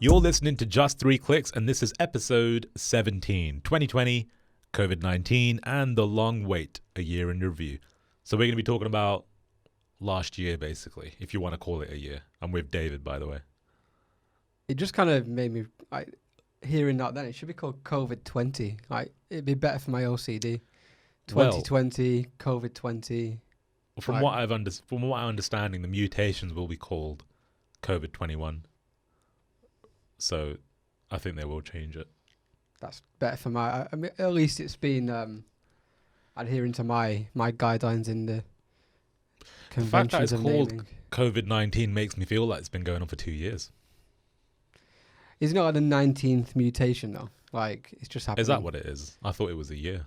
You're listening to Just 3 Clicks, and this is episode 17, 2020, COVID-19, and the long wait, a year in review. So we're going to be talking about last year, basically, if you want to call it a year. I'm with David, by the way. It just kind of made me, hearing that then, it should be called COVID-20. It'd be better for my OCD. 2020, COVID-20. From what I'm understanding, the mutations will be called COVID-21. So I think they will change it. That's better for I mean, at least it's been adhering to my guidelines in the conventions the fact that of it's naming. called COVID-19 makes me feel like it's been going on for 2 years. Isn't it like the 19th mutation though? Like it's just happening. Is that what it is? I thought it was a year.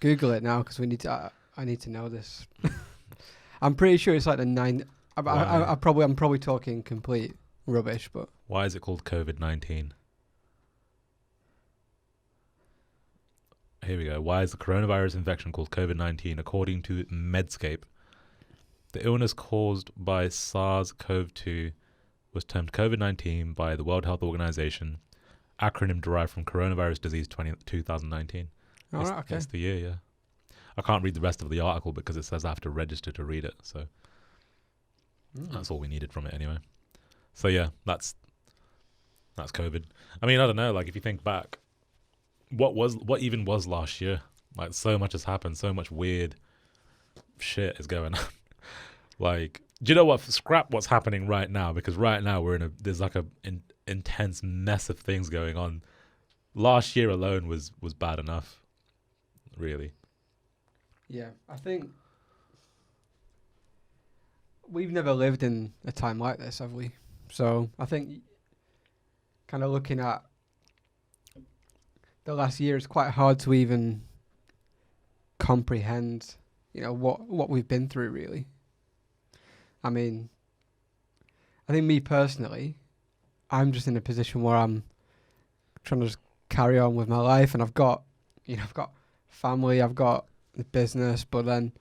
Google it now because we need to. I need to know this. I'm pretty sure it's like the 9. I'm probably talking complete rubbish, but why is it called COVID-19? Here we go. Why is the coronavirus infection called COVID-19? According to Medscape, the illness caused by SARS-CoV-2 was termed COVID-19 by the World Health Organization, acronym derived from Coronavirus Disease 2019. all right, okay. It's the year, yeah. I can't read the rest of the article because it says I have to register to read it, so that's all we needed from it anyway. So yeah, that's COVID. I mean, I don't know, like if you think back, what even was last year? Like so much has happened, so much weird shit is going on. Like, do you know what? Scrap what's happening right now, because right now there's like intense mess of things going on. Last year alone was bad enough, really. Yeah, I think we've never lived in a time like this, have we? So I think kind of looking at the last year, it's quite hard to even comprehend, what we've been through, really. I mean, I think me personally, I'm just in a position where I'm trying to just carry on with my life, and I've got family, I've got the business, but then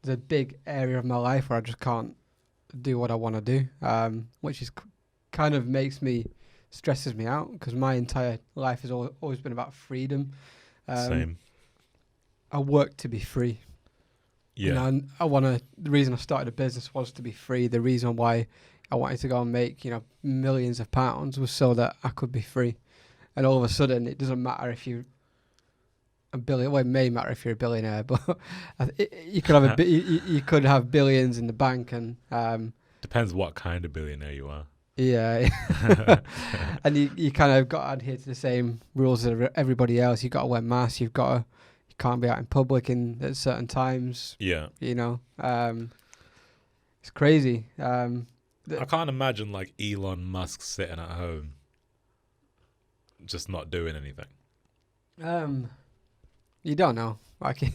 there's a big area of my life where I just can't do what I want to do, which is kind of stresses me out, because my entire life has always been about freedom. Same. I work to be free. Yeah. The reason I started a business was to be free. The reason why I wanted to go and make, millions of pounds was so that I could be free. And all of a sudden, it doesn't matter if you're a billion. Well, it may matter if you're a billionaire, but you could have you could have billions in the bank, and depends what kind of billionaire you are. Yeah, and you kind of got to adhere to the same rules as everybody else. You got to wear masks. You can't be out in public at certain times. Yeah, it's crazy. I can't imagine like Elon Musk sitting at home, just not doing anything. You don't know. I think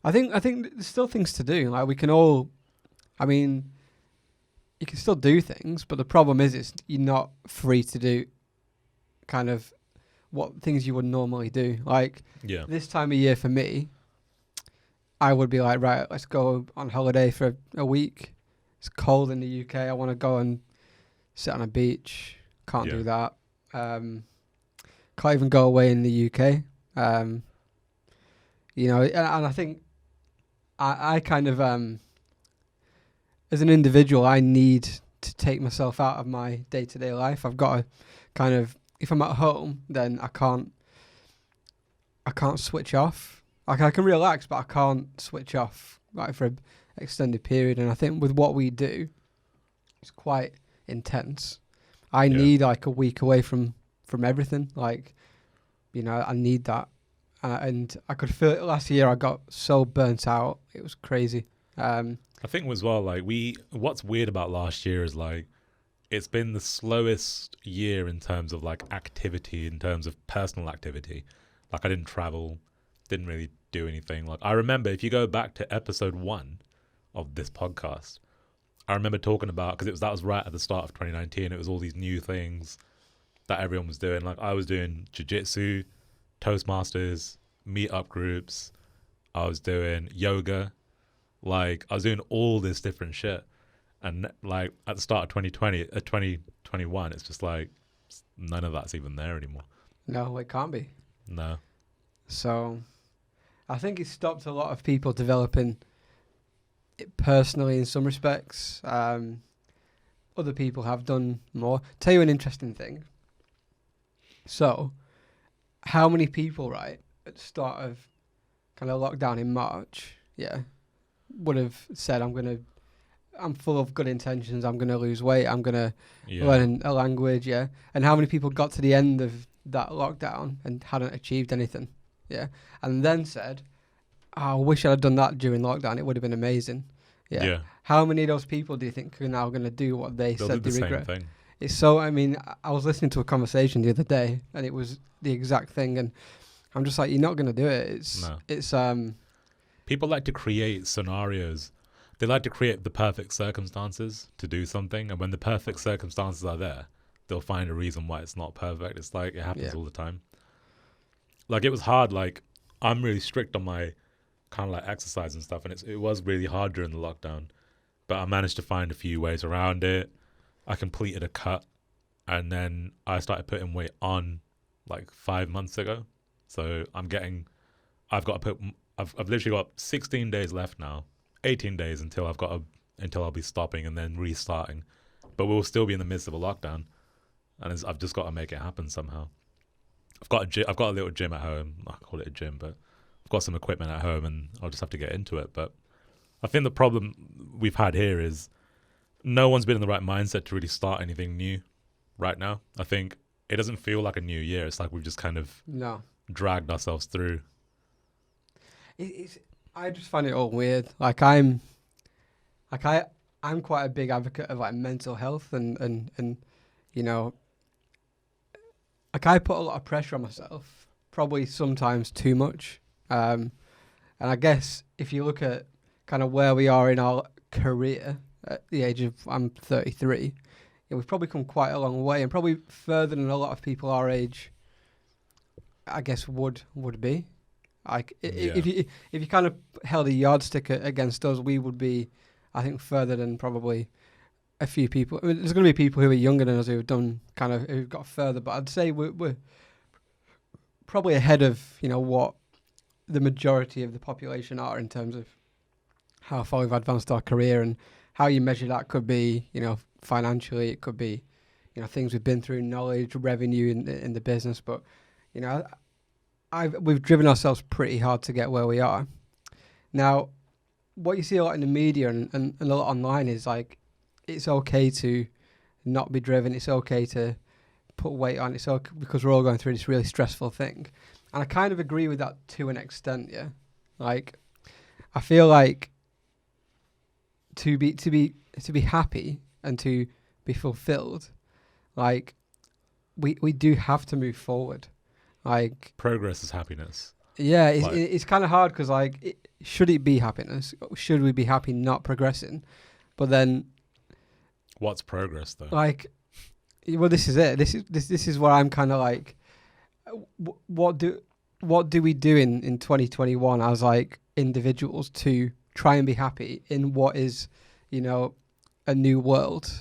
there's still things to do. Like we can all, I mean, you can still do things, but the problem is you're not free to do kind of what things you would normally do. Like this time of year for me, I would be like, right, let's go on holiday for a week. It's cold in the UK. I want to go and sit on a beach. Can't do that. Can't even go away in the UK. And I think I kind of, as an individual, I need to take myself out of my day-to-day life. I've got to kind of, if I'm at home, then I can't switch off. Like I can relax, but I can't switch off like for an extended period. And I think with what we do, it's quite intense. I need like a week away from everything. Like, I need that. And I could feel it last year. I got so burnt out. It was crazy. I think as well, like what's weird about last year is like, it's been the slowest year in terms of like activity, in terms of personal activity. Like I didn't travel, didn't really do anything. Like I remember if you go back to episode 1 of this podcast, I remember talking about, because that was right at the start of 2019. It was all these new things that everyone was doing. Like I was doing jiu-jitsu, Toastmasters, meetup groups. I was doing yoga. Like I was doing all this different shit. And like at the start of 2021, it's just like none of that's even there anymore. No, it can't be. No. So I think it stopped a lot of people developing it personally in some respects. Other people have done more. Tell you an interesting thing. So, how many people, right, at the start of kind of lockdown in March, would have said, I'm full of good intentions, I'm going to lose weight, I'm going to learn a language, And how many people got to the end of that lockdown and hadn't achieved anything, and then said, I wish I'd done that during lockdown, it would have been amazing. Yeah. How many of those people do you think are now going to do what they said they regret? Same thing. It's so, I mean, I was listening to a conversation the other day and it was the exact thing. And I'm just like, you're not going to do it. It's people like to create scenarios. They like to create the perfect circumstances to do something. And when the perfect circumstances are there, they'll find a reason why it's not perfect. It's like, it happens all the time. Like, it was hard. Like, I'm really strict on my kind of like exercise and stuff, and it was really hard during the lockdown, but I managed to find a few ways around it. I completed a cut, and then I started putting weight on like 5 months ago. So I've literally got 16 days left now, 18 days until I'll be stopping and then restarting, but we'll still be in the midst of a lockdown, and I've just got to make it happen somehow. I've got a little gym at home. I call it a gym, but I've got some equipment at home and I'll just have to get into it. But I think the problem we've had here is no one's been in the right mindset to really start anything new right now. I think it doesn't feel like a new year. It's like we've just kind of dragged ourselves through. I just find it all weird. Like I'm quite a big advocate of like mental health and you know, like I put a lot of pressure on myself, probably sometimes too much. And I guess if you look at kind of where we are in our career at the age of, I'm 33, we've probably come quite a long way and probably further than a lot of people our age, I guess, would be. Like if you kind of held a yardstick against us, we would be, I think, further than probably a few people. I mean, there's going to be people who are younger than us who've got further, but I'd say we're probably ahead of, you know, what the majority of the population are in terms of how far we've advanced our career, and how you measure that could be, you know, financially, it could be, you know, things we've been through, knowledge, revenue in the business. But, you know, we've driven ourselves pretty hard to get where we are. Now, what you see a lot in the media and a lot online is like, it's okay to not be driven. It's okay to put weight on. It's okay because we're all going through this really stressful thing. And I kind of agree with that to an extent, yeah. Like, I feel like to be happy and to be fulfilled, like we do have to move forward. Like, progress is happiness. Yeah, it's kind of hard because like, should it be happiness? Should we be happy not progressing? But then, what's progress though? Like, well, this is it. This is where I'm kind of like, what do we do in 2021 as like individuals to try and be happy in what is, you know, a new world?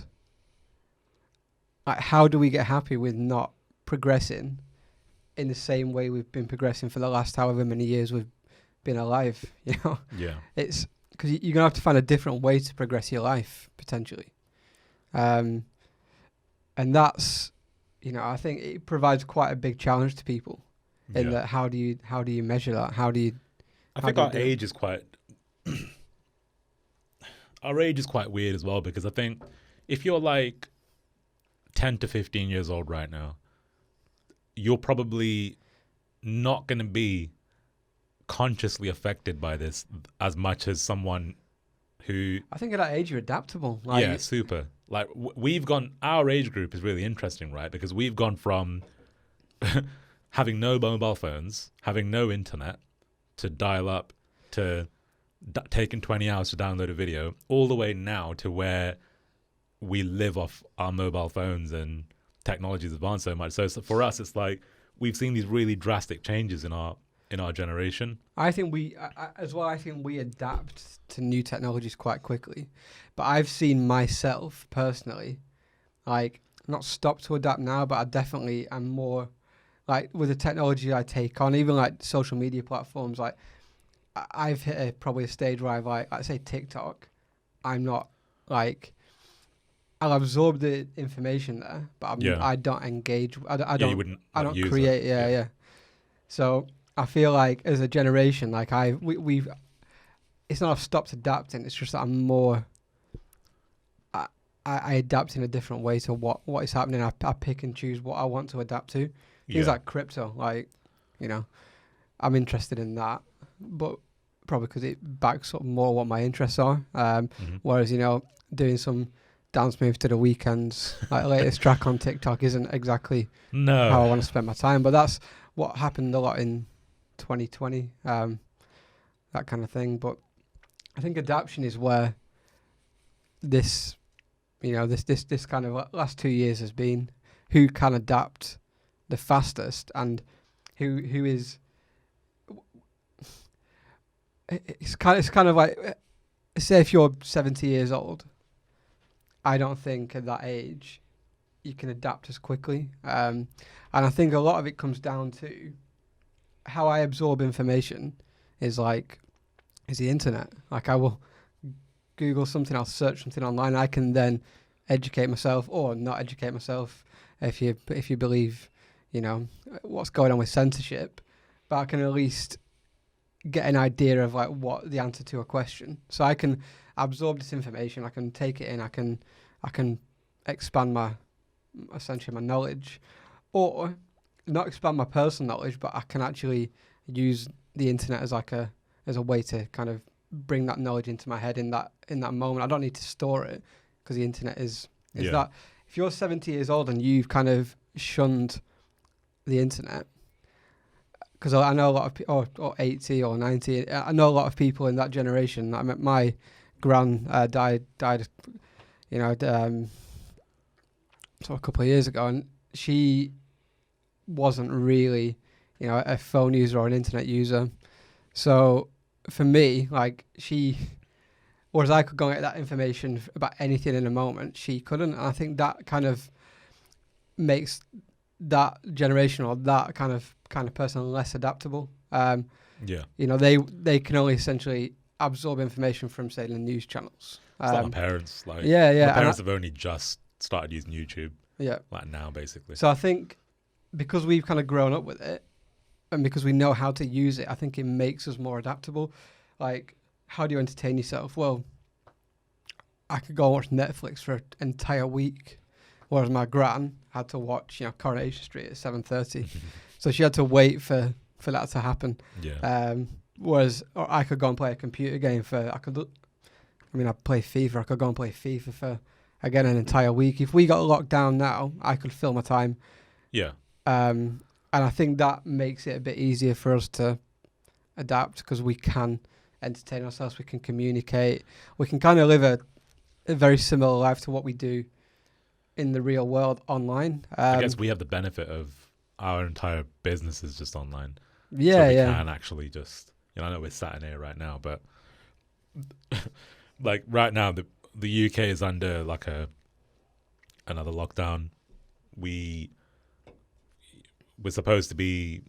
Like, how do we get happy with not progressing in the same way we've been progressing for the last however many years we've been alive? You know, it's because you're gonna have to find a different way to progress your life potentially, and that's, you know, I think it provides quite a big challenge to people. In that, how do you measure that? I think our age is quite our age is quite weird as well, because I think if you're like 10 to 15 years old right now, you're probably not going to be consciously affected by this as much as someone who, I think at that age you're adaptable. Like, super. Like our age group is really interesting, right? Because we've gone from having no mobile phones, having no internet, to dial up, to taking 20 hours to download a video, all the way now to where we live off our mobile phones and technology's advanced so much. So for us, it's like we've seen these really drastic changes in our in our generation. I think as well, I think we adapt to new technologies quite quickly. But I've seen myself personally, like, not stop to adapt now, but I definitely am more, like, with the technology I take on, even like social media platforms, like, I've hit probably a stage where I've, like, say TikTok, I'm not, like, I'll absorb the information there, but I don't engage. I You wouldn't I don't use create. it. Yeah. So I feel like as a generation, like we've, it's not I've stopped adapting. It's just that I'm more. I adapt in a different way to what is happening. I pick and choose what I want to adapt to. Things like crypto, like, I'm interested in that, but probably because it backs up more what my interests are. Whereas doing some dance move to the weekends, like the latest track on TikTok, isn't exactly how I want to spend my time. But that's what happened a lot in 2020, that kind of thing. But I think adaptation is where this kind of last 2 years has been. Who can adapt the fastest, and who is. It's kind of like, say if you're 70 years old, I don't think at that age you can adapt as quickly. And I think a lot of it comes down to how I absorb information is the internet. Like, I will Google something, I'll search something online, I can then educate myself or not educate myself if you believe, what's going on with censorship, but I can at least get an idea of like what the answer to a question. So I can absorb this information, I can take it in, I can expand essentially my knowledge, or not expand my personal knowledge, but I can actually use the internet as a way to kind of bring that knowledge into my head in that moment. I don't need to store it, because the internet is that. If you're 70 years old and you've kind of shunned the internet, because I know a lot of people, or 80 or 90, I know a lot of people in that generation. I mean, my gran died, so a couple of years ago, and she wasn't really, a phone user or an internet user. So for me, like, whereas I could go and get that information about anything in a moment, she couldn't. And I think that kind of makes that generation or that kind of person less adaptable. They can only essentially absorb information from, say, the news channels. It's like my parents. My parents have only just started using YouTube. Yeah. Like now, basically. So I think because we've kind of grown up with it, and because we know how to use it, I think it makes us more adaptable. Like, how do you entertain yourself? Well, I could go and watch Netflix for an entire week, whereas my gran had to watch, Coronation Street at 7:30. So she had to wait for that to happen. Yeah. Whereas I could go and play a computer game I play FIFA. I could go and play FIFA for, again, an entire week. If we got locked down now, I could fill my time. Yeah. And I think that makes it a bit easier for us to adapt, because we can entertain ourselves, we can communicate, we can kind of live a very similar life to what we do in the real world online. I guess we have the benefit of our entire business is just online. Yeah, so we can actually just, I know we're sat in here right now, but like right now, the UK is under like another lockdown. We're supposed to be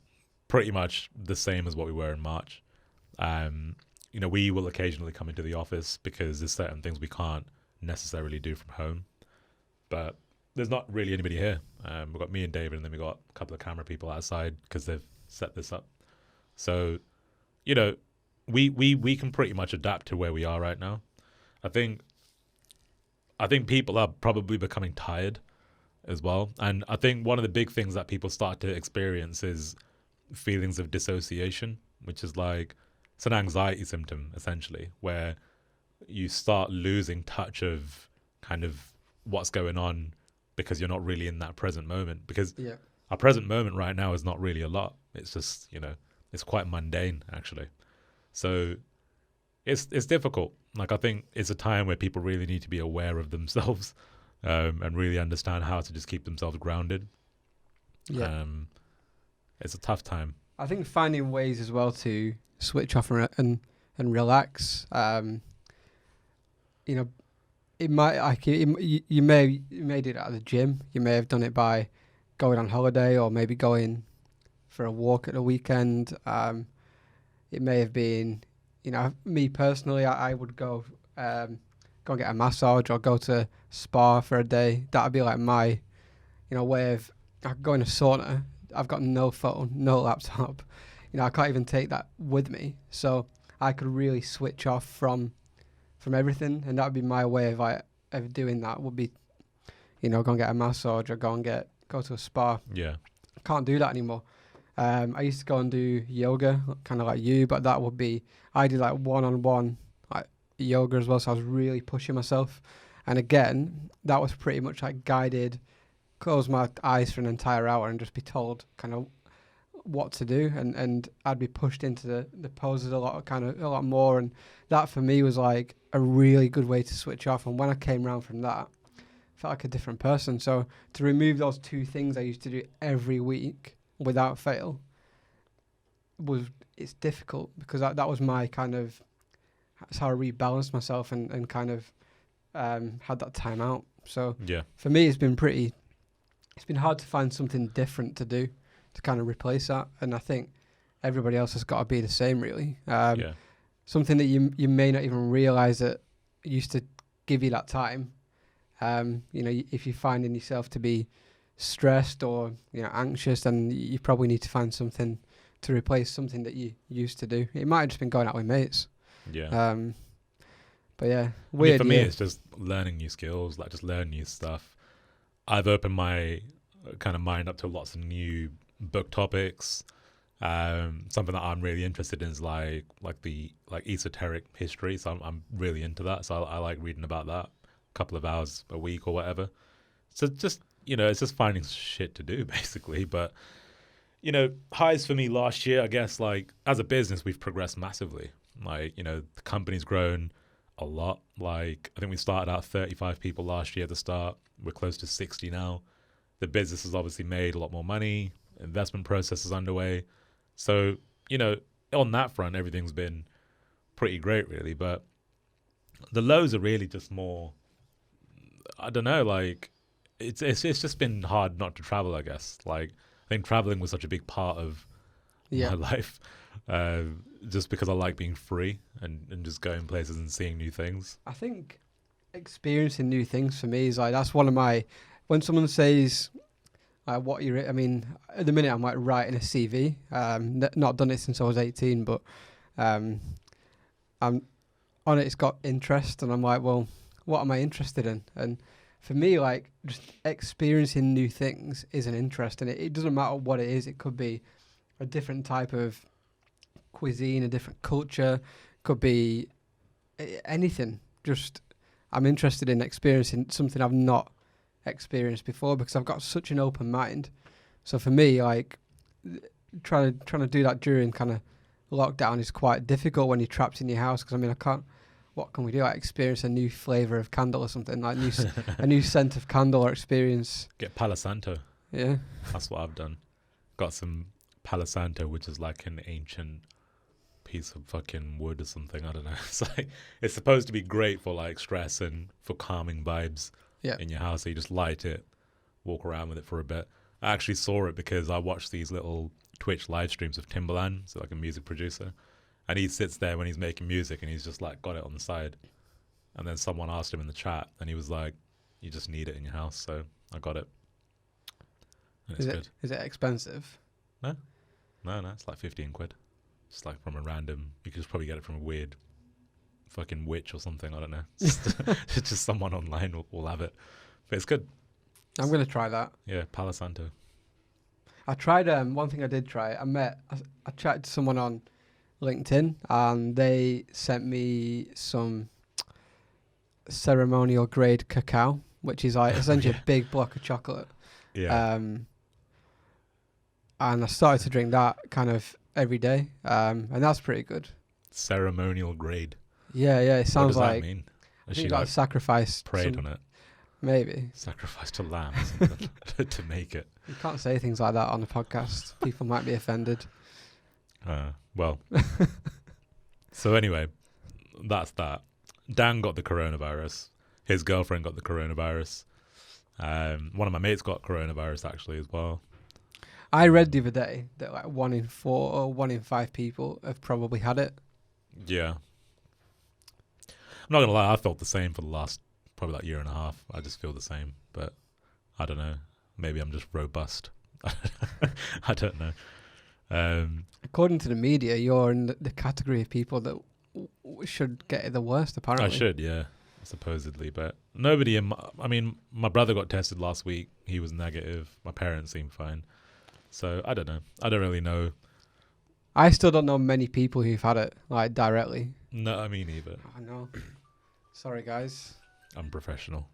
pretty much the same as what we were in March. We will occasionally come into the office because there's certain things we can't necessarily do from home. But there's not really anybody here. We've got me and David, and then we've got a couple of camera people outside because they've set this up. So, we can pretty much adapt to where we are right now. I think people are probably becoming tired as well. And I think one of the big things that people start to experience is feelings of dissociation, which is like, it's an anxiety symptom, essentially, where you start losing touch of kind of what's going on because you're not really in that present moment. Because our present moment right now is not really a lot. It's just, it's quite mundane, actually. So it's difficult. Like, I think it's a time where people really need to be aware of themselves and really understand how to just keep themselves grounded. Yeah. It's a tough time. I think finding ways as well to switch off and relax. You know, it might like you may do it at the gym. You may have done it by going on holiday or maybe going for a walk at the weekend. It may have been, you know, me personally, I would go and get a massage or go to spa for a day. That'd be like my, you know, way of. I could go in a sauna. I've got no phone, no laptop. You know, I can't even take that with me. So I could really switch off from everything, and that would be my way of doing that. Would be, you know, go and get a massage or go to a spa. Yeah. I can't do that anymore. I used to go and do yoga, kind of like you, but that would be I did like one-on-one like yoga as well. So I was really pushing myself, and again, that was pretty much like guided. Close my eyes for an entire hour and just be told kind of what to do, and I'd be pushed into the poses a lot more, and that for me was like a really good way to switch off. And when I came around from that, I felt like a different person. So to remove those two things I used to do every week without fail it's difficult, because that was my kind of, that's how I rebalanced myself and kind of had that time out. So Yeah. for me it's been hard to find something different to do to kind of replace that, and I think everybody else has got to be the same, really. Yeah. Something that you may not even realize that used to give you that time. You know, if you're finding yourself to be stressed or, you know, anxious, then you probably need to find something to replace something that you used to do. It might have just been going out with mates. Yeah. But yeah, I mean, weird. for me, yeah. it's just learning new skills, like just learn new stuff. I've opened my kind of mind up to lots of new book topics. Something that I'm really interested in is like the esoteric history. So I'm really into that. So I like reading about that a couple of hours a week or whatever. So just, you know, it's just finding shit to do basically. But, you know, highs for me last year, I guess, like as a business, we've progressed massively. Like, you know, the company's grown a lot. Like I think we started out 35 people last year at the start. We're close to 60 now. The business has obviously made a lot more money. Investment process is underway. So, you know, on that front, everything's been pretty great, really. But the lows are really just more, I don't know, like, it's just been hard not to travel, I guess. Like, I think traveling was such a big part of my life, just because I like being free and just going places and seeing new things. I think experiencing new things for me is like, that's one of my, when someone says what you're, I mean, at the minute I'm like writing a CV. Not done it since I was 18, but I'm on it. It's got interest, and I'm like, well, what am I interested in? And for me, like, just experiencing new things is an interest, and it doesn't matter what it is. It could be a different type of cuisine, a different culture, could be anything. Just I'm interested in experiencing something I've not experienced before, because I've got such an open mind. So for me, like, trying to do that during kind of lockdown is quite difficult when you're trapped in your house, because I mean, I can't, what can we do? Like, experience a new flavor of candle or something, like a new scent of candle, or experience. Get Palo Santo. Yeah, That's what I've done. Got some Palo Santo, which is like an ancient piece of fucking wood or something. I don't know. It's like, it's supposed to be great for like stress and for calming vibes in your house. So you just light it, walk around with it for a bit. I actually saw it because I watched these little Twitch live streams of Timbaland, so like a music producer, and he sits there when he's making music and he's just like got it on the side. And then someone asked him in the chat and he was like, you just need it in your house. So I got it. And it's good. Is it expensive? No, it's like 15 quid. Just like from a random, you could just probably get it from a weird fucking witch or something. I don't know. It's just someone online will have it. But it's good. I'm going to try that. Yeah, Palo Santo. I tried, one thing I did try, I chatted to someone on LinkedIn, and they sent me some ceremonial grade cacao, which is like essentially a big block of chocolate. Yeah. And I started to drink that kind of every day, and that's pretty good. Ceremonial grade. Yeah, it sounds what does like. that mean? I think like sacrifice. Prayed on it. Maybe. Sacrifice to lambs to make it. You can't say things like that on a podcast. People might be offended. Well, so anyway, that's that. Dan got the coronavirus. His girlfriend got the coronavirus. One of my mates got coronavirus actually as well. I read the other day that like 1 in 4 or 1 in 5 people have probably had it. Yeah. I'm not gonna lie, I felt the same for the last probably like year and a half. I just feel the same, but I don't know. Maybe I'm just robust. I don't know. According to the media, you're in the category of people that should get it the worst, apparently. I should, yeah, supposedly, but nobody my brother got tested last week. He was negative. My parents seem fine. So I don't know. I don't really know. I still don't know many people who've had it, like, directly. No, I mean either. I know. Sorry, guys. I'm professional.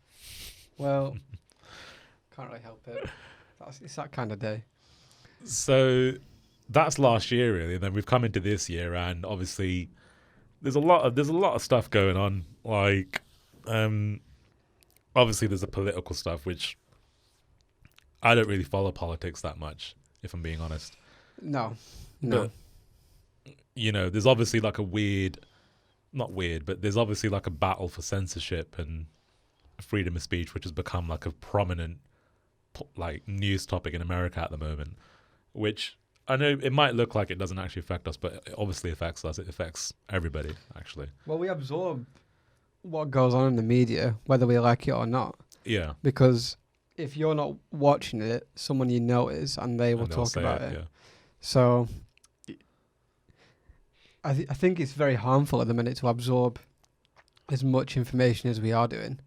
Well, can't really help it. It's that kind of day. So that's last year, really. And then we've come into this year, and obviously there's a lot of stuff going on. Like, obviously there's the political stuff, which I don't really follow politics that much, if I'm being honest. No. But, there's obviously like there's obviously like a battle for censorship and freedom of speech, which has become like a prominent like news topic in America at the moment, which I know it might look like it doesn't actually affect us, but it obviously affects us. It affects everybody, actually. Well, we absorb what goes on in the media, whether we like it or not. Yeah. Because if you're not watching it, someone you know is, and they will talk about it. Yeah. So I think it's very harmful at the minute to absorb as much information as we are doing,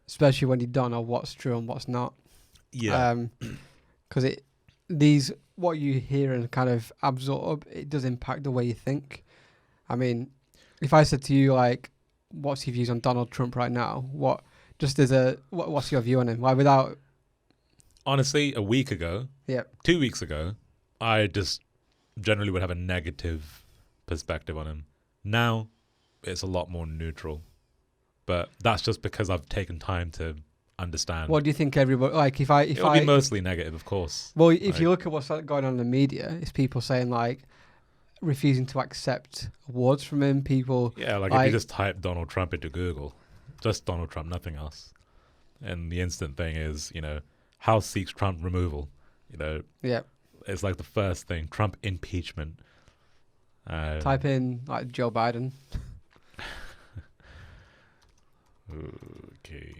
especially when you don't know what's true and what's not. Yeah. Because what you hear and kind of absorb, it does impact the way you think. I mean, if I said to you, like, what's your views on Donald Trump right now? What's your view on him? Why, without... Honestly, a week ago, 2 weeks ago, I just generally would have a negative perspective on him. Now, it's a lot more neutral. But that's just because I've taken time to understand. What do you think everybody... Like, It'll be mostly negative, of course. Well, if you look at what's going on in the media, it's people saying, like, refusing to accept awards from him. People... Yeah, like if you just type Donald Trump into Google, just Donald Trump, nothing else. And the instant thing is, House seeks Trump removal. Yeah. It's like the first thing, Trump impeachment. Type in, like, Joe Biden. Okay.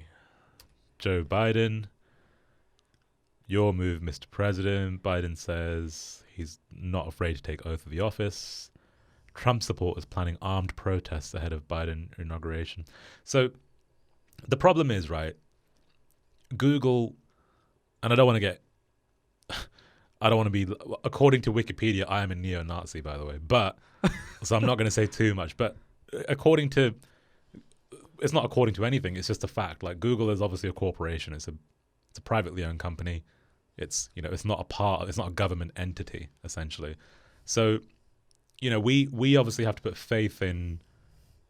Joe Biden. Your move, Mr. President. Biden says he's not afraid to take oath of the office. Trump supporters planning armed protests ahead of Biden inauguration. So the problem is, right, Google, and I don't want to be, according to Wikipedia, I am a neo-Nazi, by the way, but, so I'm not going to say too much, but it's not according to anything, it's just a fact. Like, Google is obviously a corporation, it's a privately owned company. It's not a government entity, essentially. So, we obviously have to put faith in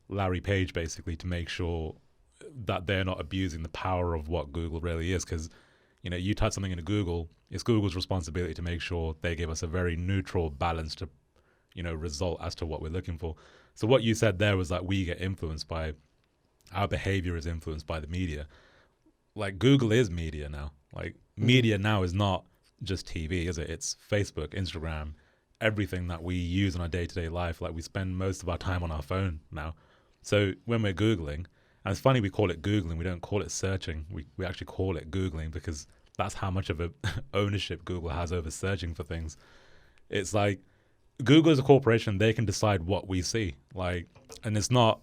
Larry Page, basically, to make sure that they're not abusing the power of what Google really is. Because, you type something into Google, it's Google's responsibility to make sure they give us a very neutral, balanced, result as to what we're looking for. So what you said there was that we get influenced by, our behavior is influenced by the media. Like, Google is media now. Like, media now is not just TV, is it? It's Facebook, Instagram, everything that we use in our day-to-day life. Like, we spend most of our time on our phone now. So when we're Googling, and it's funny we call it Googling, we don't call it searching. We actually call it Googling because that's how much of a ownership Google has over searching for things. It's like, Google is a corporation, they can decide what we see. Like, and that's not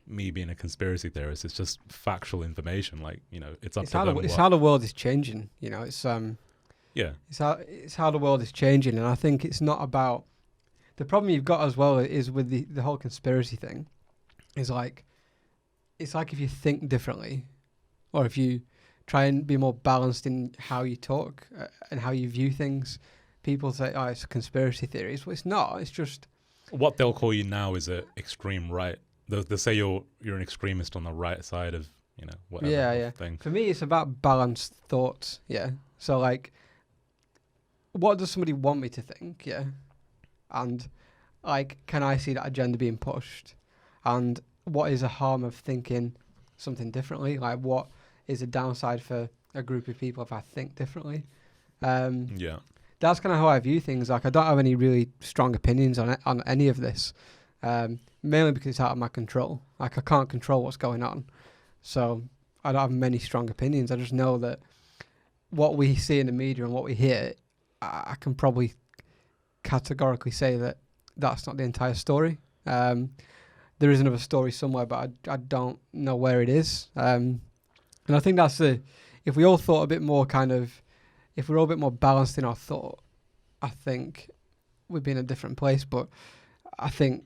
me being a conspiracy theorist, it's just factual information. Like, it's up to them. It's how the world is changing. It's how the world is changing, and I think it's not about the problem you've got as well is with the whole conspiracy thing. Is like, it's like if you think differently, or if you try and be more balanced in how you talk and how you view things, people say, "Oh, it's a conspiracy theory." Well, it's not. It's just what they'll call you now is an extreme right. They'll say you're an extremist on the right side of whatever thing. For me, it's about balanced thoughts. Yeah. So, like, what does somebody want me to think? Yeah. and like, can I see that agenda being pushed? And what is the harm of thinking something differently? Like, what is the downside for a group of people if I think differently? Yeah. That's kind of how I view things. Like, I don't have any really strong opinions on any of this, mainly because it's out of my control. Like, I can't control what's going on, so I don't have many strong opinions. I just know that what we see in the media and what we hear, I can probably categorically say that that's not the entire story. There is another story somewhere, but I don't know where it is. And I think that's if we all thought a bit more if we're all a bit more balanced in our thought, I think we'd be in a different place. But I think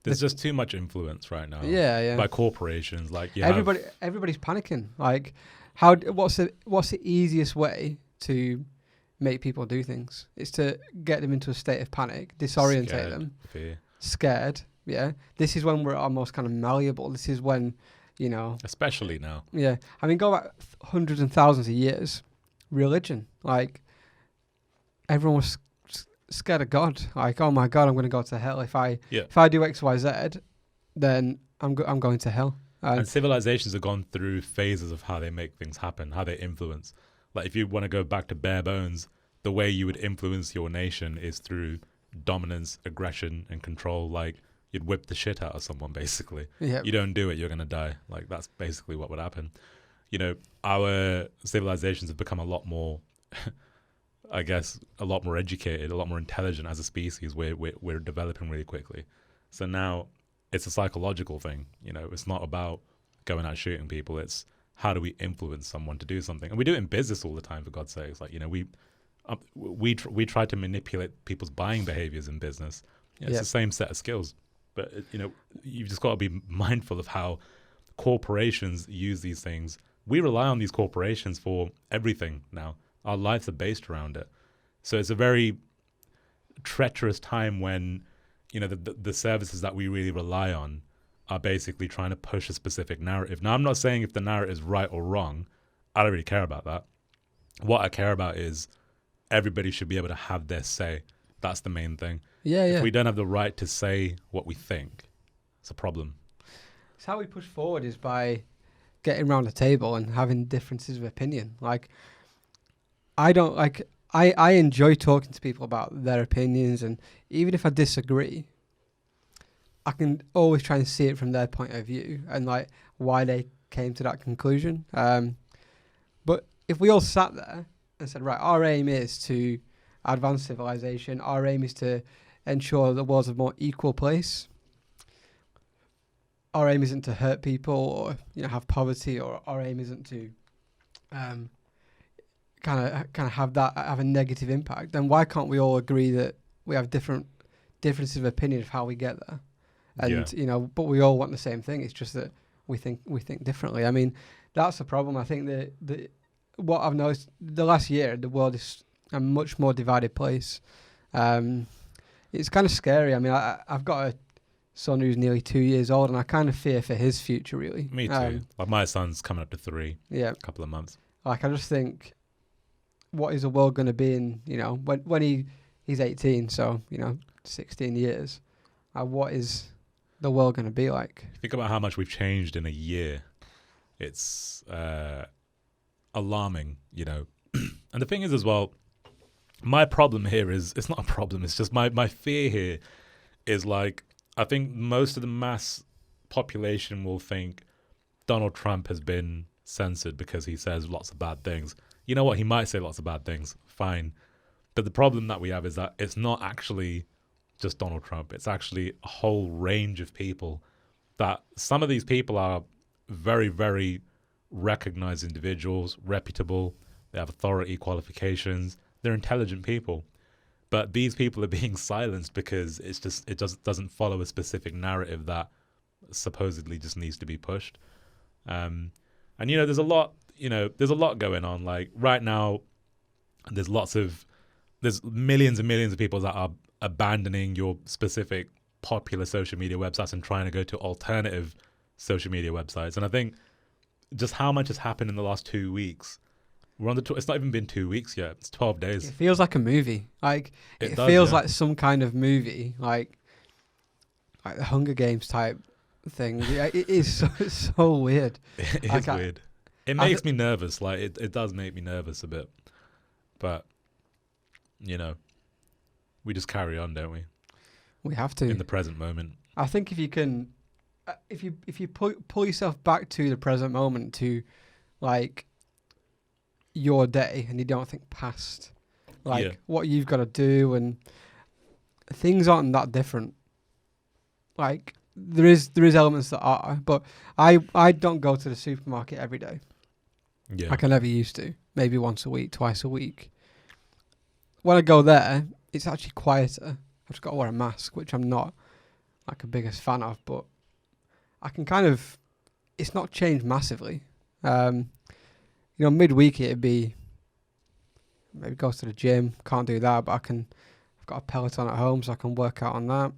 there's just too much influence right now. Yeah. By corporations, like everybody's panicking. Like, what's the easiest way to make people do things? It's to get them into a state of panic, disorientate them, scared. Yeah, this is when we're almost kind of malleable. This is when, especially now. Yeah, I mean, go back hundreds and thousands of years. Religion, like, everyone was scared of God. Like, oh my God, I'm going to go to hell if I do X, Y, Z, then I'm going to hell. And civilizations have gone through phases of how they make things happen, how they influence. Like, if you want to go back to bare bones, the way you would influence your nation is through dominance, aggression, and control. Like, you'd whip the shit out of someone, basically. Yeah. You don't do it, you're going to die. Like, that's basically what would happen. Our civilizations have become a lot more, I guess, a lot more educated, a lot more intelligent as a species. We're developing really quickly. So now it's a psychological thing. It's not about going out shooting people. It's how do we influence someone to do something? And we do it in business all the time, for God's sakes. Like, we try to manipulate people's buying behaviors in business. It's the same set of skills. But, you've just got to be mindful of how corporations use these things. We rely on these corporations for everything now. Our lives are based around it. So it's a very treacherous time when, the services that we really rely on are basically trying to push a specific narrative. Now, I'm not saying if the narrative is right or wrong. I don't really care about that. What I care about is everybody should be able to have their say. That's the main thing. If we don't have the right to say what we think, it's a problem. It's how we push forward is by getting around the table and having differences of opinion. Like, I enjoy talking to people about their opinions, and even if I disagree, I can always try and see it from their point of view and like why they came to that conclusion. But if we all sat there and said, right, our aim is to advance civilization, our aim is to ensure the world's a more equal place. Our aim isn't to hurt people or have poverty, or our aim isn't to kind of have a negative impact. Then why can't we all agree that we have differences of opinion of how we get there? And but we all want the same thing. It's just that we think differently. I mean, that's the problem. I think that what I've noticed the last year, the world is a much more divided place. It's kind of scary. I mean, I've got a son who's nearly 2 years old, and I kind of fear for his future, really. Me too. Like, my son's coming up to 3. Yeah, a couple of months. Like, I just think, what is the world going to be in? When he's 18, so 16 years. What is the world going to be like? Think about how much we've changed in a year. It's alarming, And the thing is, as well, my problem here is, it's not a problem. It's just my fear here is, like, I think most of the mass population will think Donald Trump has been censored because he says lots of bad things. You know what? He might say lots of bad things. Fine. But the problem that we have is that it's not actually just Donald Trump. It's actually a whole range of people. That some of these people are very, very recognized individuals, reputable. They have authority qualifications. They're intelligent people. But these people are being silenced because it doesn't follow a specific narrative that supposedly just needs to be pushed. And there's a lot going on. Like, right now, there's millions and millions of people that are abandoning your specific popular social media websites and trying to go to alternative social media websites. And I think just how much has happened in the last 2 weeks We're on the. It's not even been 2 weeks yet. It's 12 It days. feels like a movie. Like It it does, feels yeah. like some kind of movie, like the Hunger Games type thing. Yeah, it is so, it's so weird. It I is can't- weird. It I makes me nervous. Like it does make me nervous a bit. But you know, we just carry on, don't we? We have to. In the present moment. I think if you can, if you pull yourself back to the present moment, to like your day, and you don't think past like Yeah. what you've got to do, and things aren't that different. Like there is elements that are, but I don't go to the supermarket every day. Yeah. Like I never used to. Maybe once a week, twice a week. When I go there, it's actually quieter. I've just got to wear a mask, which I'm not like a biggest fan of, but I can kind of. It's not changed massively. Midweek it'd be maybe go to the gym. Can't do that, but I've got a Peloton at home, so I can work out on that.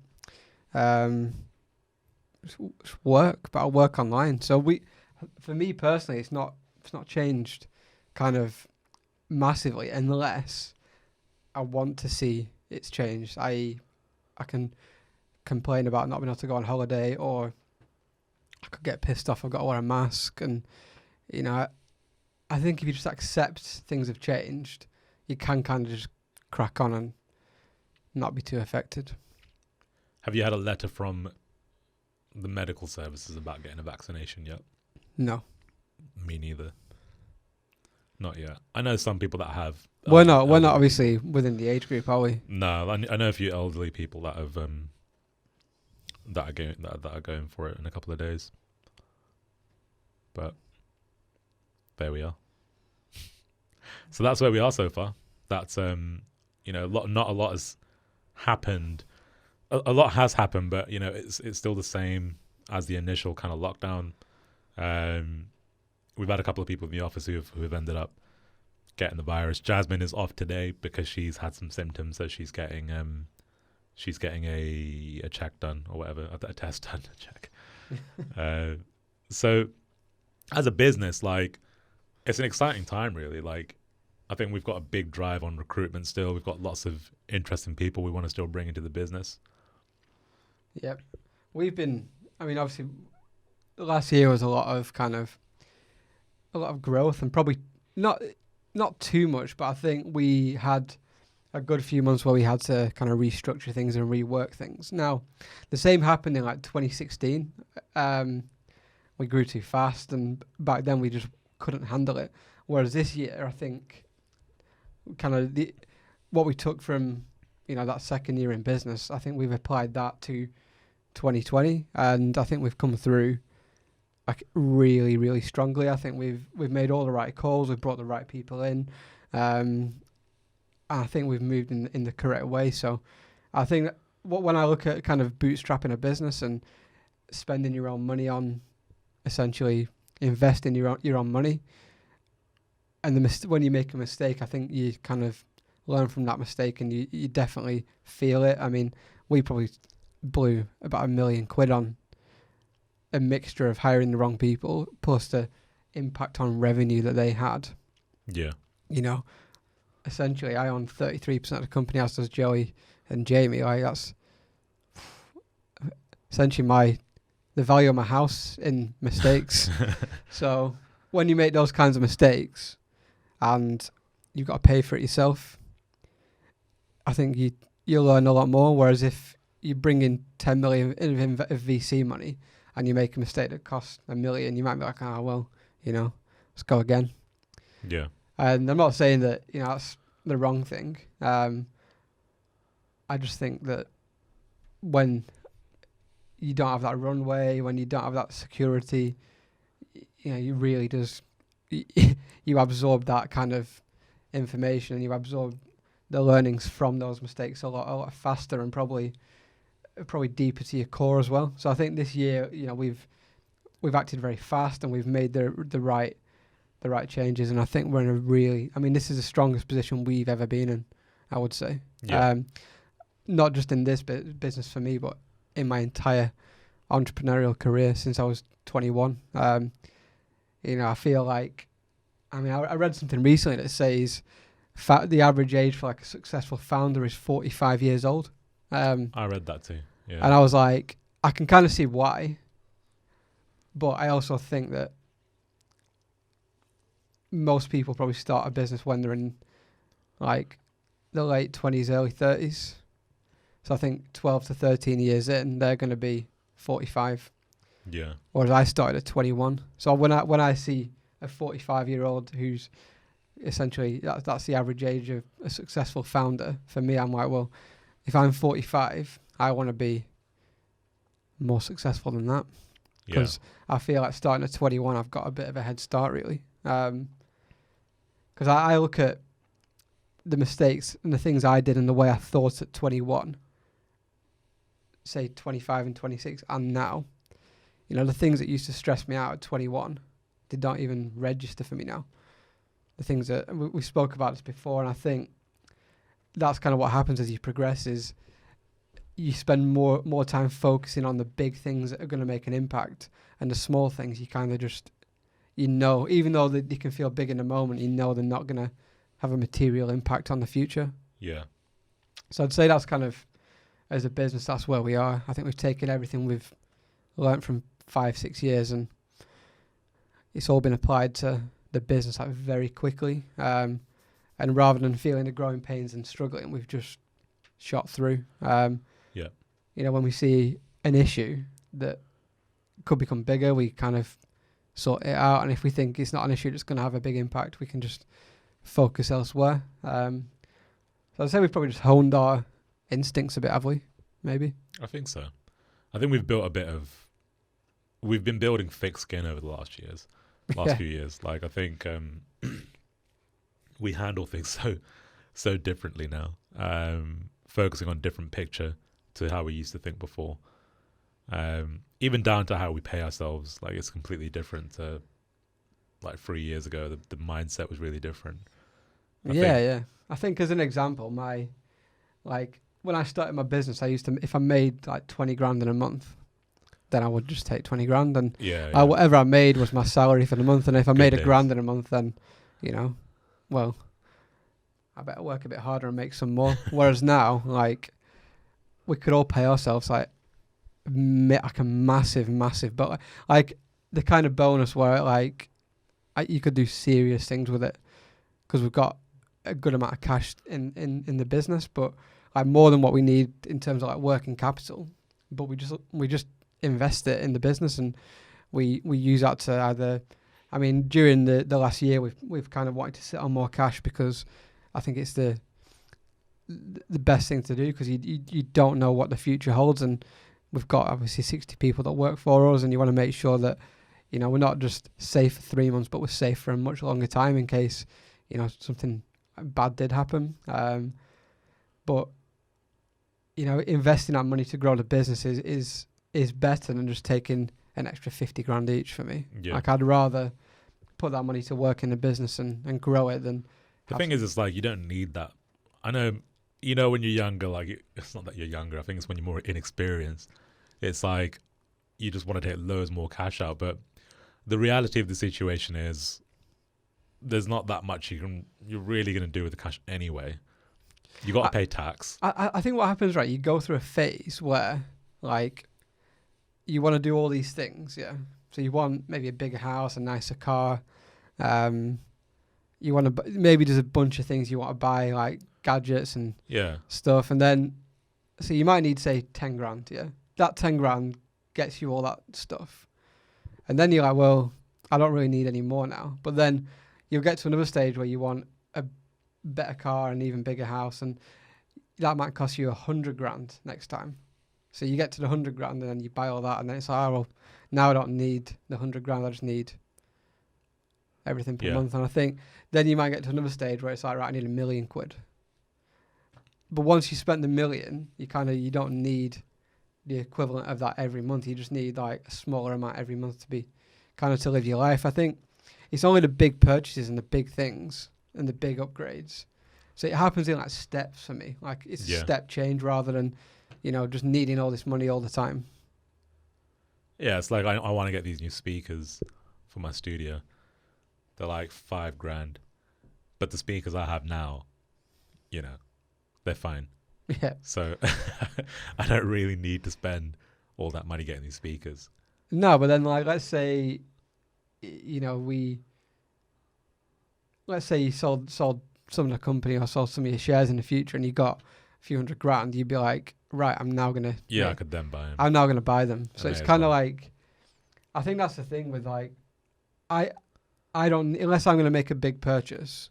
Just work, but I'll work online. So for me personally, it's not changed kind of massively unless I want to see it's changed. I can complain about not being able to go on holiday, or I could get pissed off I've got to wear a mask. And I think if you just accept things have changed, you can kind of just crack on and not be too affected. Have you had a letter from the medical services about getting a vaccination yet? No. Me neither. Not yet. I know some people that have. We're not elderly obviously within the age group, are we? No, I know a few elderly people that have that are going for it in a couple of days. But there we are. So that's where we are so far. That's not a lot has happened. A lot has happened, but it's still the same as the initial kind of lockdown. We've had a couple of people in the office who have ended up getting the virus. Jasmine is off today because she's had some symptoms, so she's getting a check done or whatever, a test done, a check. So as a business, like, it's an exciting time, really. Like, I think we've got a big drive on recruitment still. We've got lots of interesting people we want to still bring into the business. Yep. Obviously, last year was a lot of growth, and probably not too much, but I think we had a good few months where we had to kind of restructure things and rework things. Now, the same happened in like 2016. We grew too fast, and back then we just couldn't handle it. Whereas this year, I think kind of what we took from that second year in business, I think we've applied that to 2020, and I think we've come through like really, really strongly. I think we've made all the right calls, we've brought the right people in, and I think we've moved in the correct way. So I think when I look at kind of bootstrapping a business and spending your own money on essentially investing your own money, and when you make a mistake, I think you kind of learn from that mistake, and you definitely feel it. I mean, we probably blew about £1 million on a mixture of hiring the wrong people plus the impact on revenue that they had. Yeah. Essentially I own 33% of the company, as does Joey and Jamie. Like, that's essentially the value of my house in mistakes. So when you make those kinds of mistakes and you've got to pay for it yourself, I think you'll learn a lot more. Whereas if you bring in 10 million of VC money and you make a mistake that costs $1 million, you might be like, let's go again. Yeah. And I'm not saying that that's the wrong thing. I just think that when you don't have that runway, when you don't have that security, you really just you absorb that kind of information, and you absorb the learnings from those mistakes a lot faster, and probably deeper to your core as well. So I think this year, we've acted very fast, and we've made the right changes, and I think we're in a really, this is the strongest position we've ever been in, I would say. Yeah. Not just in this business for me, but in my entire entrepreneurial career since I was 21. I feel like I mean, I read something recently that says the average age for like a successful founder is 45 years old. I read that too. Yeah. And I was like, I can kind of see why, but I also think that most people probably start a business when they're in like the late 20s, early 30s. So I think 12 to 13 years in, they're going to be 45. Yeah. Whereas I started at 21. So when I see a 45-year-old who's essentially that's the average age of a successful founder, for me, I'm like, well, if I'm 45, I want to be more successful than that, because I feel like starting at 21, I've got a bit of a head start, really. Because I look at the mistakes and the things I did and the way I thought at 21, say 25 and 26, and now, you know, the things that used to stress me out at 21 did not even register for me now. The things that we spoke about this before, and I think that's kind of what happens as you progress is you spend more time focusing on the big things that are going to make an impact, and the small things you kind of just, you know, even though they can feel big in the moment, you know they're not going to have a material impact on the future. Yeah. So I'd say that's kind of, as a business, that's where we are. I think we've taken everything we've learnt from 5-6 years and it's all been applied to the business like very quickly. And rather than feeling the growing pains and struggling, we've just shot through. Yeah. You know, when we see an issue that could become bigger, we kind of sort it out. And if we think it's not an issue that's going to have a big impact, we can just focus elsewhere. So I'd say we've probably just honed our instincts a bit, have we? Maybe. I think so. I think we've been building thick skin over the last few years. Like, I think we handle things so differently now, focusing on different picture to how we used to think before. Even down to how we pay ourselves, like it's completely different to like 3 years ago. The mindset was really different. I think as an example, when I started my business, I used to, if I made like 20 grand in a month, then I would just take 20 grand and whatever I made was my salary for the month. And if I made a grand in a month, then, you know, well, I better work a bit harder and make some more. Whereas now, like, we could all pay ourselves like a massive, but like the kind of bonus where like you could do serious things with it because we've got a good amount of cash in the business, but like more than what we need in terms of like working capital. But we just invest it in the business, and we use that to either, I mean, during the last year we've kind of wanted to sit on more cash because I think it's the best thing to do because you don't know what the future holds, and we've got obviously 60 people that work for us, and you want to make sure that, you know, we're not just safe for 3 months, but we're safe for a much longer time in case, you know, something bad did happen. But you know, investing that money to grow the business is better than just taking an extra 50 grand each for me. Yeah. Like, I'd rather put that money to work in the business and grow it than... The thing is, it's like, you don't need that. I know, you know, when you're younger, like, it's not that you're younger. I think it's when you're more inexperienced. It's like, you just want to take loads more cash out. But the reality of the situation is, there's not that much you're really going to do with the cash anyway. You got to pay tax. I think what happens, right, you go through a phase where, like, you want to do all these things, yeah. So you want maybe a bigger house, a nicer car. You want to maybe there's a bunch of things you want to buy, like gadgets and stuff. And then, so you might need, say, 10 grand, yeah. That 10 grand gets you all that stuff. And then you're like, well, I don't really need any more now. But then you'll get to another stage where you want a better car and even bigger house, and that might cost you 100 grand next time. So you get to the 100 grand and then you buy all that, and then it's like, oh, well, now I don't need the 100 grand, I just need everything per month. And I think then you might get to another stage where it's like, right, I need £1 million. But once you spend the $1 million, you don't need the equivalent of that every month. You just need like a smaller amount every month to be kind of to live your life. I think it's only the big purchases and the big things and the big upgrades. So it happens in like steps for me. Like it's a step change rather than, you know, just needing all this money all the time. Yeah, it's like I want to get these new speakers for my studio they're like $5,000, but the speakers I have now, they're fine. Yeah. So I don't really need to spend all that money getting these speakers. No, but then like let's say, let's say you sold some of the company or sold some of your shares in the future, and you got a few $100,000. You'd be like, right, I'm now gonna. Yeah, I could then buy them. I'm now gonna buy them. So it's as kind of well. like, I think that's the thing with like, I don't, unless I'm gonna make a big purchase,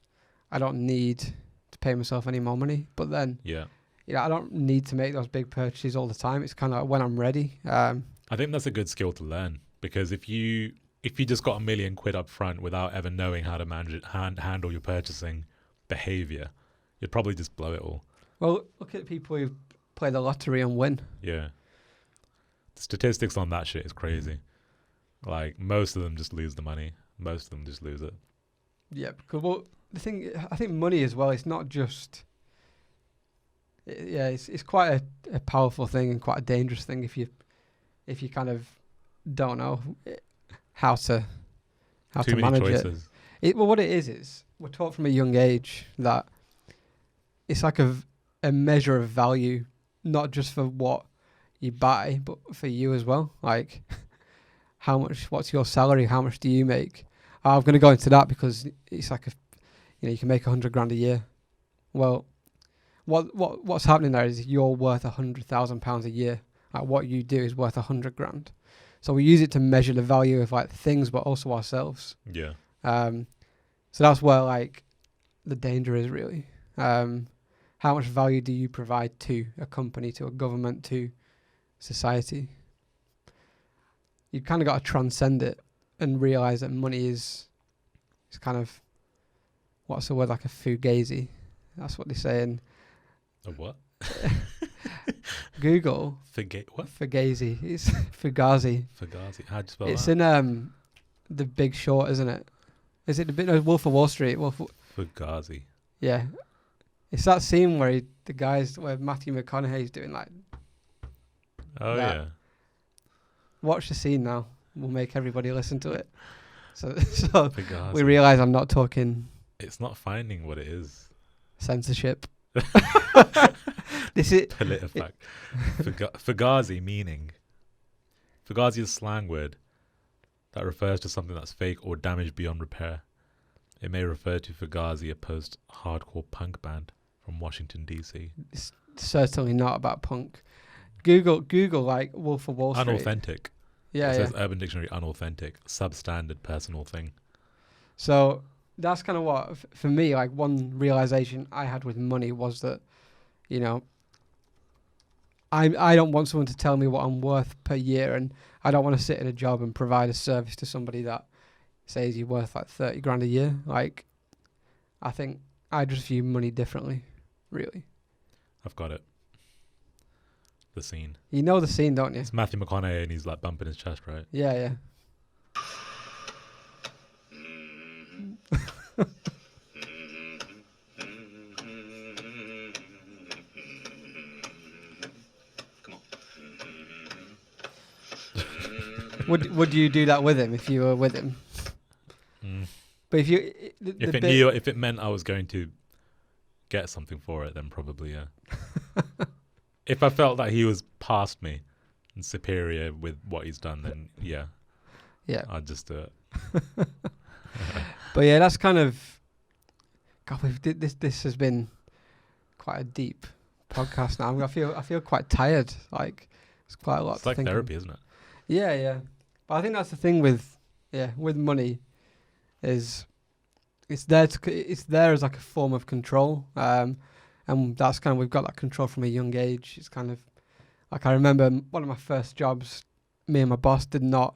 I don't need to pay myself any more money. But then, Yeah. I don't need to make those big purchases all the time. It's kind of like when I'm ready. I think that's a good skill to learn, because if you just got £1 million up front without ever knowing how to manage it, handle your purchasing behavior, you'd probably just blow it all. Well, look at people who play the lottery and win. Yeah. The statistics on that shit is crazy. Like, most of them just lose the money. Most of them just lose it. Yeah, because well, the thing, I think money as well. It's not just. It's quite a powerful thing and quite a dangerous thing if you kind of don't know how to Too many manage choices. it. Well, what it is we're taught from a young age that it's like a measure of value, not just for what you buy, but for you as well. Like, what's your salary? How much do you make? I'm going to go into that because it's like you can make $100,000 a year. Well, what's happening there is you're worth £100,000 a year. Like, what you do is worth $100,000. So we use it to measure the value of like things, but also ourselves. Yeah. So that's where like the danger is really. How much value do you provide to a company, to a government, to society? You kind of got to transcend it and realize that money is kind of, what's the word, like a fugazi. That's what they say in A what? Google. What? Fugazi. It's Fugazi. Fugazi. How'd you spell It's that? in The Big Short, isn't it? Is it Wolf of Wall Street? Fugazi. Yeah. It's that scene where where Matthew McConaughey's doing like, Oh, that. yeah. watch the scene now. We'll make everybody listen to it. So Fugazi. we realise I'm not talking It's not finding what it is. censorship. This is PolitiFact. Fugazi meaning. Fugazi is a slang word that refers to something that's fake or damaged beyond repair. It may refer to Fugazi, a post-hardcore punk band from Washington, D.C. it's certainly not about punk. Google like Wolf of Wall Street. Unauthentic. Yeah, It yeah. says Urban Dictionary, unauthentic, substandard, personal thing. So that's kind of what, for me, like one realization I had with money was that, I don't want someone to tell me what I'm worth per year, and I don't want to sit in a job and provide a service to somebody that says you're worth like $30,000 a year. Like, I think I just view money differently, really. I've got it. The scene. You know the scene, don't you? It's Matthew McConaughey and he's like bumping his chest, right? Yeah, yeah. Would you do that with him if you were with him? Mm. But if you, If it meant I was going to get something for it, then probably, yeah. If I felt that he was past me and superior with what he's done, then yeah, I'd just do it. But yeah, that's kind of. God, this has been quite a deep podcast now. I feel quite tired. Like, it's quite a lot. It's like to think therapy, isn't it? Yeah, yeah. But I think that's the thing with money, is it's there as like a form of control. And that's kind of, we've got that control from a young age. It's kind of like, I remember one of my first jobs, me and my boss did not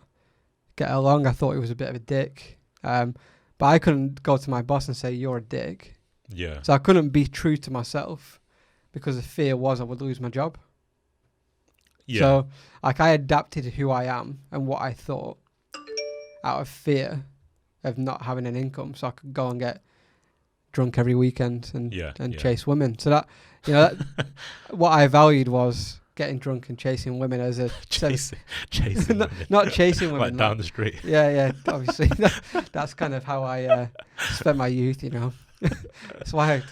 get along. I thought he was a bit of a dick. But I couldn't go to my boss and say, you're a dick. Yeah. So I couldn't be true to myself because the fear was I would lose my job. Yeah. So, like, I adapted who I am and what I thought out of fear of not having an income, so I could go and get drunk every weekend and chase women. So that, what I valued was getting drunk and chasing women as a chasing not, women. not chasing women, like down the street. Yeah, obviously that's kind of how I spent my youth, you know. That's why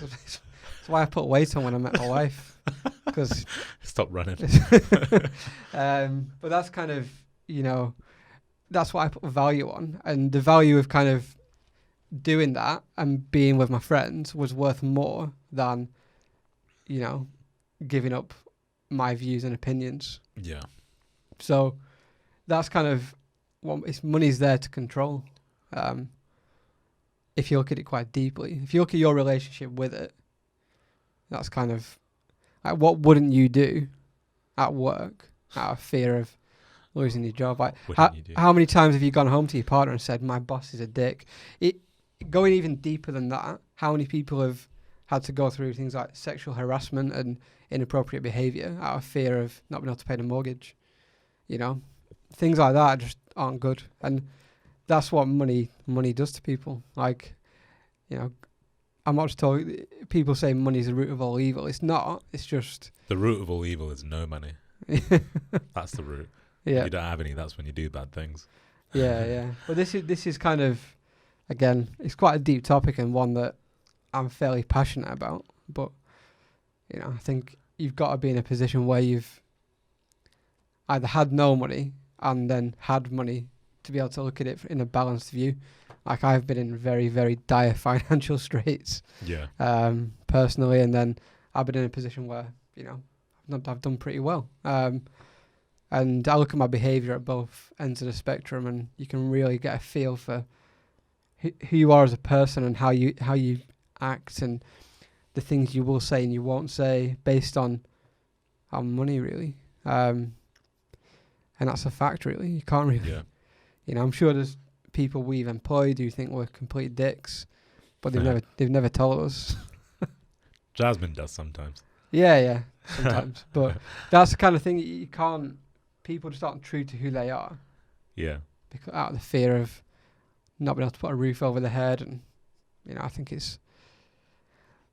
I put weight on when I met my wife, because stop running. But that's kind of, you know, that's what I put value on, and the value of kind of doing that and being with my friends was worth more than, you know, giving up my views and opinions. Yeah. So that's kind of what money's there to control. If you look at it quite deeply, if you look at your relationship with it, that's kind of like, what wouldn't you do at work out of fear of losing your job? Like, how many times have you gone home to your partner and said, "My boss is a dick"? Going even deeper than that, how many people have had to go through things like sexual harassment and inappropriate behaviour out of fear of not being able to pay the mortgage? You know, things like that just aren't good, and that's what money does to people. Like, you know, I'm not just talking. People say money's the root of all evil. It's not. It's just the root of all evil is no money. That's the root. Yeah. If you don't have any, that's when you do bad things. Yeah. But this is kind of, again, it's quite a deep topic and one that I'm fairly passionate about. But, you know, I think you've got to be in a position where you've either had no money and then had money to be able to look at it in a balanced view. Like, I've been in very, very dire financial straits. Yeah. Personally, and then I've been in a position where, you know, I've done pretty well. And I look at my behaviour at both ends of the spectrum, and you can really get a feel for who you are as a person and how you act and the things you will say and you won't say based on money, really. And that's a fact, really. You can't really, you know, I'm sure there's people we've employed who think we're complete dicks, but they've never told us. Jasmine does sometimes. Yeah, sometimes. But that's the kind of thing you can't. People just aren't true to who they are. Yeah. Because out of the fear of not being able to put a roof over their head, and you know, I think it's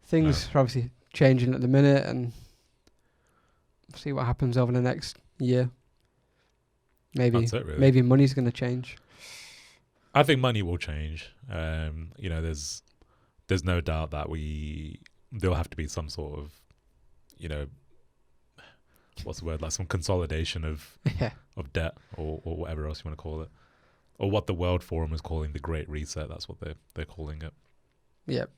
things are obviously changing at the minute, and see what happens over the next year. Maybe That's it, really. Maybe money's going to change. I think money will change. You know, there's no doubt that there'll have to be some sort of, you know, what's the word, like some consolidation of debt or whatever else you want to call it, or what the World Forum is calling the Great Reset. That's what they're calling it. Yep.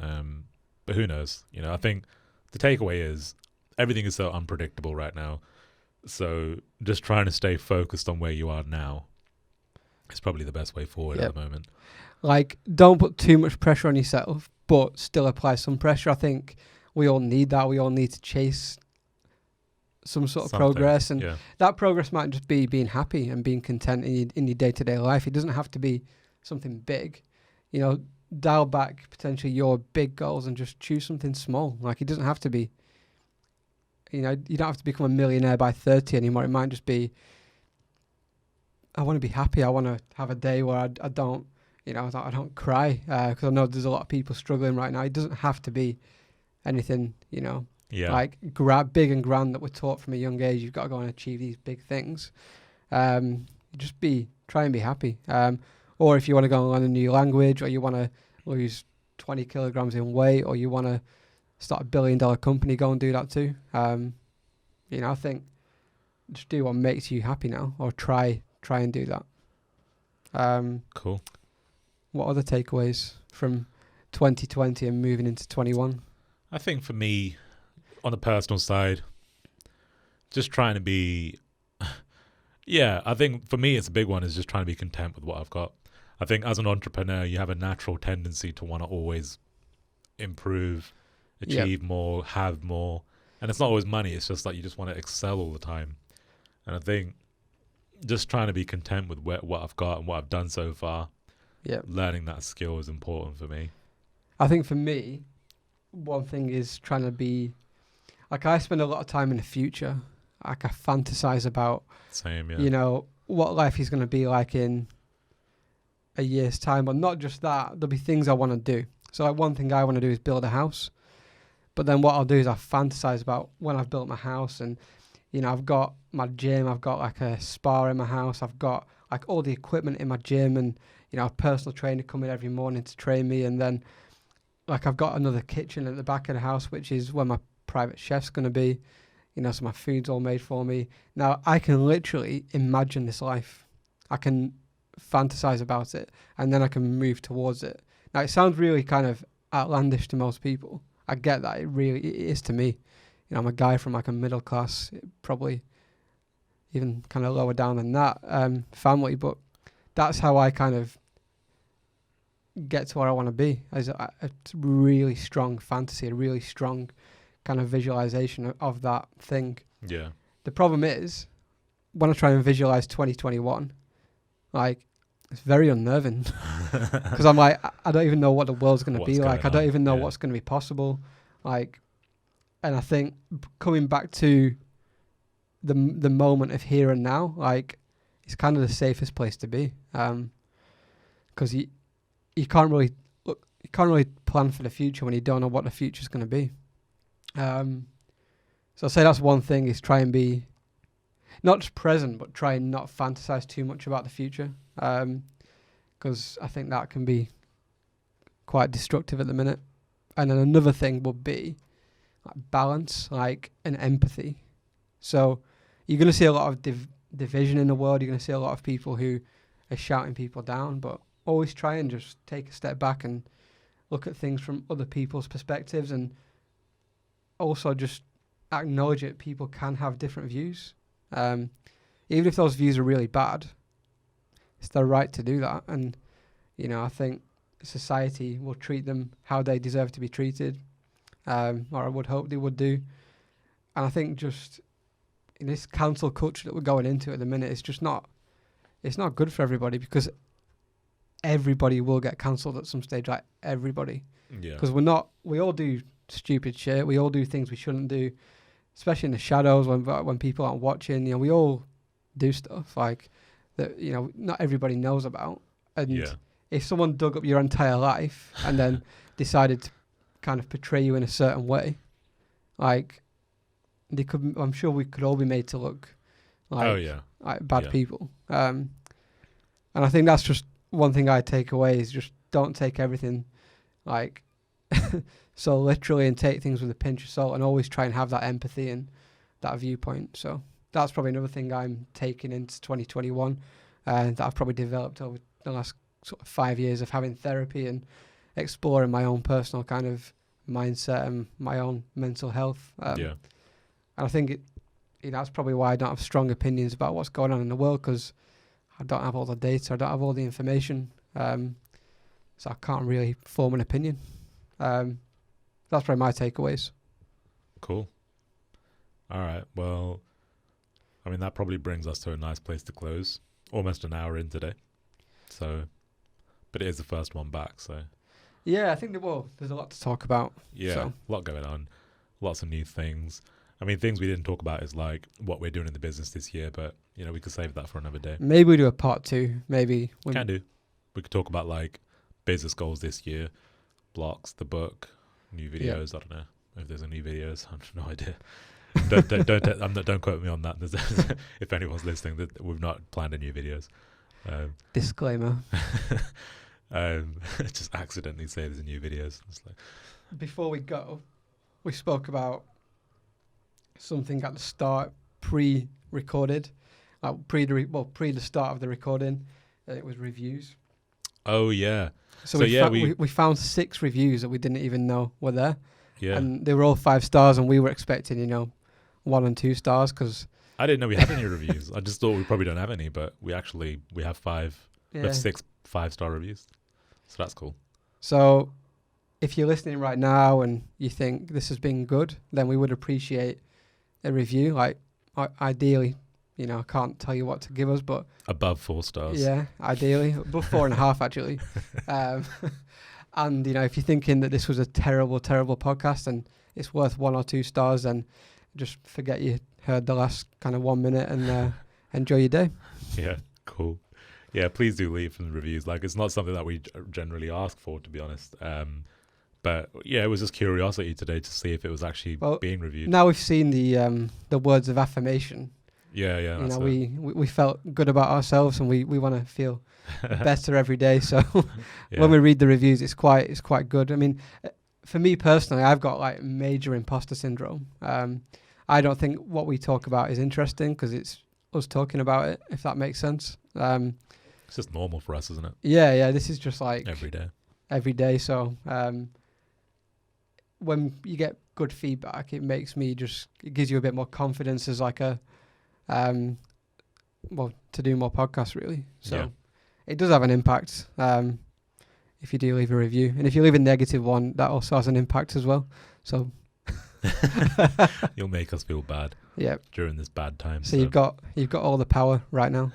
But who knows? You know, I think the takeaway is everything is so unpredictable right now. So just trying to stay focused on where you are now is probably the best way forward at the moment. Like, don't put too much pressure on yourself, but still apply some pressure. I think we all need that. We all need to chase some sort of progress, and that progress might just be being happy and being content in your day-to-day life. It doesn't have to be something big. You know, dial back potentially your big goals and just choose something small. Like, it doesn't have to be, you know, you don't have to become a millionaire by 30 anymore. It might just be, I want to be happy. I want to have a day where I don't, you know, I don't cry, because I know there's a lot of people struggling right now. It doesn't have to be anything, you know, like big and grand that we're taught from a young age. You've got to go and achieve these big things. Just try and be happy. Or if you want to go and learn a new language, or you want to lose 20 kilograms in weight, or you want to start a $1 billion company, go and do that too. You know, I think just do what makes you happy now, or try and do that. Cool. What other takeaways from 2020 and moving into 21? I think for me, on the personal side, just trying to be, I think for me it's a big one, is just trying to be content with what I've got. I think as an entrepreneur, you have a natural tendency to want to always improve, achieve more, have more. And it's not always money. It's just like you just want to excel all the time. And I think just trying to be content with what I've got and what I've done so far. Yeah, learning that skill is important for me. I think for me, one thing is trying to be, like, I spend a lot of time in the future. Like, I fantasize about, you know, what life is going to be like in a year's time. But not just that, there'll be things I want to do. So like, one thing I want to do is build a house. But then what I'll do is I fantasize about when I've built my house, and you know, I've got my gym, I've got like a spa in my house, I've got like all the equipment in my gym, and you know, a personal trainer coming every morning to train me, and then like I've got another kitchen at the back of the house, which is where my private chef's going to be. You know, so my food's all made for me. Now I can literally imagine this life. I can fantasize about it, and then I can move towards it. Now it sounds really kind of outlandish to most people. I get that. It is to me. You know, I'm a guy from like a middle class, probably even kind of lower down than that family, but that's how I kind of get to where I want to be. As a really strong fantasy, a really strong kind of visualization of that thing. Yeah. The problem is when I try and visualize 2021, like it's very unnerving because I'm like, I don't even know what the world's going to be like. I don't even know what's going to be possible. Like, and I think coming back to the moment of here and now, like it's kind of the safest place to be. Because you can't really plan for the future when you don't know what the future's going to be. So I'd say that's one thing, is try and be not just present, but try and not fantasize too much about the future. Because I think that can be quite destructive at the minute. And then another thing would be like balance, like, and empathy. So you're going to see a lot of division in the world. You're going to see a lot of people who are shouting people down, but always try and just take a step back and look at things from other people's perspectives, and also just acknowledge that people can have different views. Even if those views are really bad, it's their right to do that. And, you know, I think society will treat them how they deserve to be treated, or I would hope they would do. And I think just in this cancel culture that we're going into at the minute, it's not good for everybody, because everybody will get cancelled at some stage, like everybody. Yeah. Because we all do stupid shit. We all do things we shouldn't do, especially in the shadows when people aren't watching. You know, we all do stuff like that, you know, not everybody knows about. And if someone dug up your entire life and then decided to kind of portray you in a certain way, like I'm sure we could all be made to look like, like bad people. And I think that's just one thing I take away, is just don't take everything like so literally, and take things with a pinch of salt, and always try and have that empathy and that viewpoint. So that's probably another thing I'm taking into 2021, that I've probably developed over the last sort of 5 years of having therapy and exploring my own personal kind of mindset and my own mental health. And I think that's probably why I don't have strong opinions about what's going on in the world, because I don't have all the data, I don't have all the information, so I can't really form an opinion. That's probably my takeaways. Cool. All right. Well, I mean, that probably brings us to a nice place to close. Almost an hour in today. So, but it is the first one back, so. Yeah, I think there's a lot to talk about. Yeah, so. A lot going on. Lots of new things. I mean, things we didn't talk about is like what we're doing in the business this year, but, you know, we could save that for another day. Maybe we do a part 2. Maybe. Can do. We could talk about like business goals this year, blocks, the book, new videos. I don't know if there's any videos. I have no idea. Don't quote me on that. If anyone's listening, that we've not planned any new videos. Disclaimer. Just accidentally say there's new videos. It's like, before we go, we spoke about something at the start, pre-recorded, pre the start of the recording. It was reviews. Oh yeah. So we found 6 reviews that we didn't even know were there. Yeah. And they were all 5 stars, and we were expecting, 1 and 2 stars, because I didn't know we had any reviews. I just thought we probably don't have any, but we have 5. Yeah. We have 6 5-star reviews. So that's cool. So if you're listening right now and you think this has been good, then we would appreciate a review. Like, ideally, I can't tell you what to give us, but above 4 stars. Yeah, ideally above 4.5 actually. And if you're thinking that this was a terrible, terrible podcast and it's worth 1 or 2 stars, then just forget you heard the last kind of 1 minute and enjoy your day. Yeah, cool. Yeah, please do leave some reviews. Like, it's not something that we generally ask for, to be honest. But But yeah, it was just curiosity today to see if it was actually Well, being reviewed. Now we've seen the words of affirmation. Yeah, You that's know, it. we felt good about ourselves, and we want to feel better every day. So Yeah. when we read the reviews, it's quite good. I mean, for me personally, I've got like major imposter syndrome. I don't think what we talk about is interesting because it's us talking about it, if that makes sense. It's just normal for us, isn't it? Yeah. This is just like Every day. So when you get good feedback, it makes me it gives you a bit more confidence as like a, to do more podcasts really. So Yeah. it does have an impact. If you do leave a review, and if you leave a negative one, that also has an impact as well. So You'll make us feel bad yeah. during this bad time. So you've got all the power right now.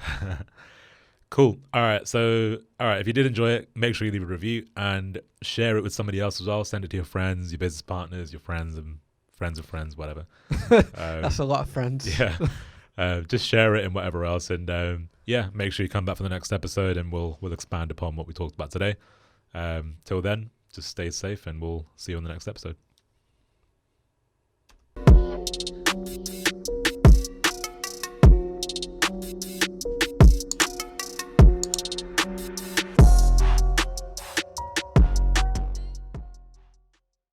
Cool. All right. If you did enjoy it, make sure you leave a review and share it with somebody else as well. Send it to your friends, your business partners, your friends and friends of friends, whatever. That's a lot of friends. Yeah. Just share it and whatever else. And make sure you come back for the next episode and we'll expand upon what we talked about today. Till then, just stay safe and we'll see you on the next episode.